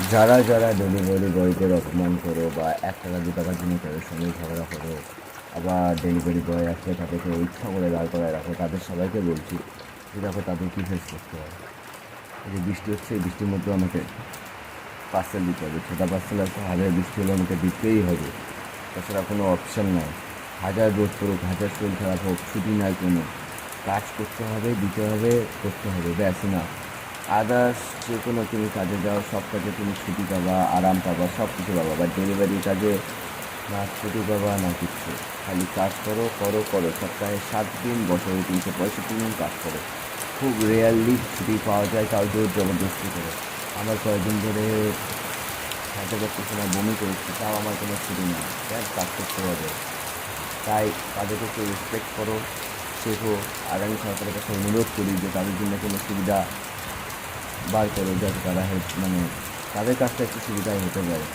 যারা যারা ডেলিভারি বয়দের অপমান করো বা 1 টাকা 2 টাকার জন্য তাদের সঙ্গে ঝগড়া করো, আবার ডেলিভারি বয় আসলে তাদেরকে ইচ্ছা করে দাঁড় করায় রাখো, তাদের সবাইকে বলছি যে দেখো তাদের কী ফেস করতে হয়। এই যে বৃষ্টি হচ্ছে, এই বৃষ্টির মধ্যেও আমাকে পার্সেল দিতে হবে, ছোটা পার্সেল আছে, হাজার বৃষ্টি হলে আমাকে দিতেই হবে, তাছাড়া কোনো অপশান নাই। হাজার রোদ পড়ুক, হাজার শরীর খারাপ হোক, ছুটি নাই কোনো, কাজ করতে হবে, দিতে হবে, করতে হবে, ব্যাস না। আদার্স যে কোনো তুমি কাজে যাও, সব কাজে তুমি ছুটি পাবা, আরাম পাবা, সব কিছু পাবা, বাট ডেলিভারি কাজে না ছুটি পাবা না কিচ্ছু। খালি কাজ করো করো করো, সপ্তাহে 7 দিন, বছরে 365 দিন কাজ করো। খুব রেয়ারলি ছুটি পাওয়া যায়, তাও জোর জবরদস্তি করে। আমার কয়েকদিন ধরে হাঁটতে পারতেছি না, বমি করেছি, তাও আমার কোনো ছুটি নেই, ব্যাস কাজ করতে হবে। তাই তাদেরকে একটু রেসপেক্ট করো, শেখো। আর আমি সরকারের কাছে অনুরোধ করি যে তাদের জন্য কোনো সুবিধা বার করো, যাতে তারা তাদের কাজটা একটু সুবিধাই হতে পারে।